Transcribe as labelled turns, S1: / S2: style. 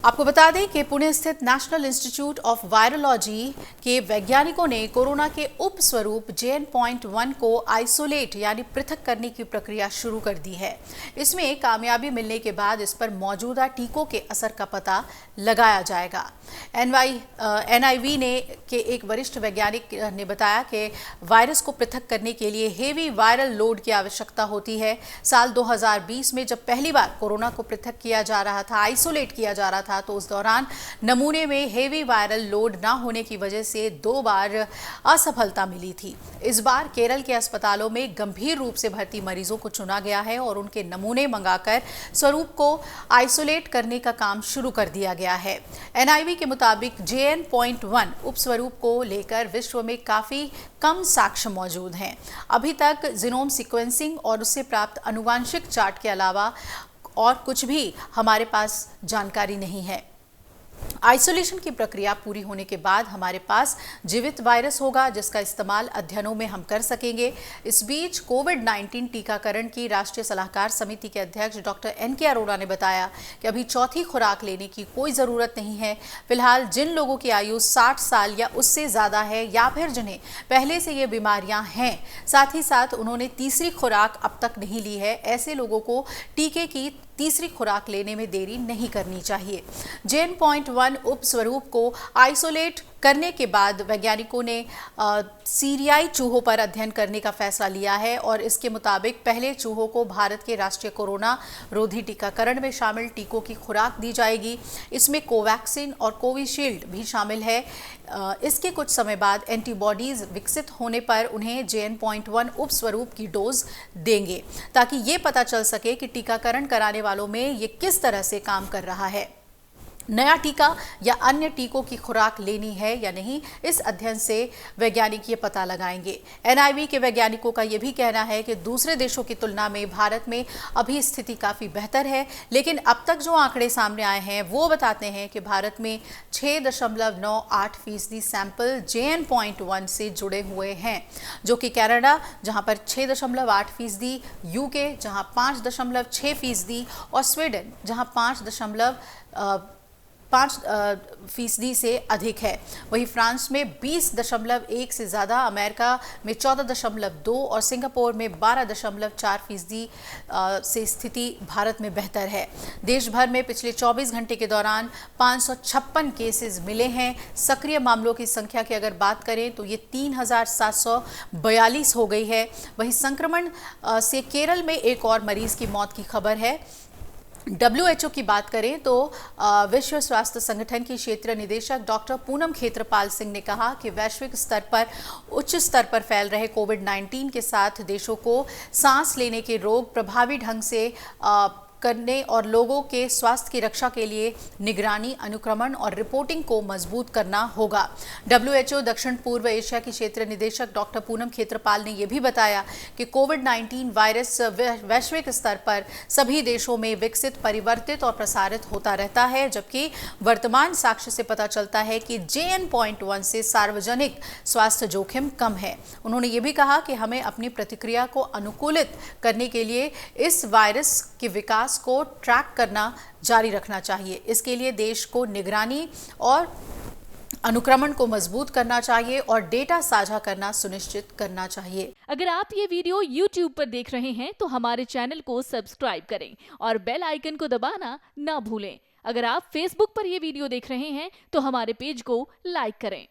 S1: आपको बता दें कि पुणे स्थित नेशनल इंस्टीट्यूट ऑफ वायरोलॉजी के वैज्ञानिकों ने कोरोना के उपस्वरूप JN.1 को आइसोलेट यानी पृथक करने की प्रक्रिया शुरू कर दी है। इसमें कामयाबी मिलने के बाद इस पर मौजूदा टीकों के असर का पता लगाया जाएगा। NIV के एक वरिष्ठ वैज्ञानिक ने बताया कि वायरस को पृथक करने के लिए हेवी वायरल लोड की आवश्यकता होती है। साल 2020 में जब पहली बार कोरोना को पृथक किया जा रहा था, आइसोलेट किया जा रहा था, तो उस दौरान नमूने में हेवी वायरल लोड ना होने की वजह से 2 बार असफलता मिली थी। इस बार केरल के अस्पतालों में गंभीर रूप से भर्ती मरीजों को चुना गया है और उनके नमूने मंगाकर स्वरूप को आइसोलेट करने का काम शुरू कर दिया गया है। NIV के मुताबिक JN.1 उपस्वरूप को लेकर विश्व में काफी कम साक्ष्य मौजूद हैं। अभी तक जीनोम सीक्वेंसिंग और उससे प्राप्त आनुवांशिक चार्ट के अलावा और कुछ भी हमारे पास जानकारी नहीं है। आइसोलेशन की प्रक्रिया पूरी होने के बाद हमारे पास जीवित वायरस होगा, जिसका इस्तेमाल अध्ययनों में हम कर सकेंगे। इस बीच कोविड-19 टीकाकरण की राष्ट्रीय सलाहकार समिति के अध्यक्ष डॉक्टर NK अरोड़ा ने बताया कि अभी चौथी खुराक लेने की कोई ज़रूरत नहीं है। फिलहाल जिन लोगों की आयु 60 साल या उससे ज़्यादा है या फिर जिन्हें पहले से ये बीमारियां हैं, साथ ही साथ उन्होंने तीसरी खुराक अब तक नहीं ली है, ऐसे लोगों को टीके की तीसरी खुराक लेने में देरी नहीं करनी चाहिए। JN.1 उपस्वरूप को आइसोलेट करने के बाद वैज्ञानिकों ने सीरियाई चूहों पर अध्ययन करने का फैसला लिया है और इसके मुताबिक पहले चूहों को भारत के राष्ट्रीय कोरोना रोधी टीकाकरण में शामिल टीकों की खुराक दी जाएगी। इसमें कोवैक्सीन और कोविशील्ड भी शामिल है। इसके कुछ समय बाद एंटीबॉडीज विकसित होने पर उन्हें JN.1 उपस्वरूप की डोज देंगे, ताकि ये पता चल सके कि टीकाकरण कराने वालों में ये किस तरह से काम कर रहा है। नया टीका या अन्य टीकों की खुराक लेनी है या नहीं, इस अध्ययन से वैज्ञानिक ये पता लगाएंगे। NIV के वैज्ञानिकों का यह भी कहना है कि दूसरे देशों की तुलना में भारत में अभी स्थिति काफ़ी बेहतर है, लेकिन अब तक जो आंकड़े सामने आए हैं वो बताते हैं कि भारत में 6.98% सैंपल JN.1 से जुड़े हुए हैं, जो कि कनाडा जहां पर 6.8%, UK जहां 5.6% और स्वीडन जहां 5.5% से अधिक है। वहीं फ्रांस में 20.1 से ज़्यादा, अमेरिका में 14.2 और सिंगापुर में 12.4% से स्थिति भारत में बेहतर है। देश भर में पिछले 24 घंटे के दौरान 556 केसेस मिले हैं। सक्रिय मामलों की संख्या की अगर बात करें तो ये 3,742 हो गई है। वहीं संक्रमण से केरल में एक और मरीज की मौत की खबर है। WHO की बात करें तो विश्व स्वास्थ्य संगठन की क्षेत्रीय निदेशक डॉक्टर पूनम खेत्रपाल सिंह ने कहा कि वैश्विक स्तर पर उच्च स्तर पर फैल रहे कोविड-19 के साथ देशों को सांस लेने के रोग प्रभावी ढंग से करने और लोगों के स्वास्थ्य की रक्षा के लिए निगरानी, अनुक्रमण और रिपोर्टिंग को मजबूत करना होगा। WHO दक्षिण पूर्व एशिया की क्षेत्रीय निदेशक डॉक्टर पूनम खेत्रपाल ने यह भी बताया कि कोविड-19 वायरस वैश्विक स्तर पर सभी देशों में विकसित, परिवर्तित और प्रसारित होता रहता है, जबकि वर्तमान साक्ष्य से पता चलता है कि JN.1 से सार्वजनिक स्वास्थ्य जोखिम कम है। उन्होंने ये भी कहा कि हमें अपनी प्रतिक्रिया को अनुकूलित करने के लिए इस वायरस के विकास को ट्रैक करना जारी रखना चाहिए। इसके लिए देश को निगरानी और अनुक्रमण को मजबूत करना चाहिए और डेटा साझा करना सुनिश्चित करना चाहिए।
S2: अगर आप ये वीडियो YouTube पर देख रहे हैं तो हमारे चैनल को सब्सक्राइब करें और बेल आइकन को दबाना ना भूलें। अगर आप Facebook पर ये वीडियो देख रहे हैं तो हमारे पेज को लाइक करें।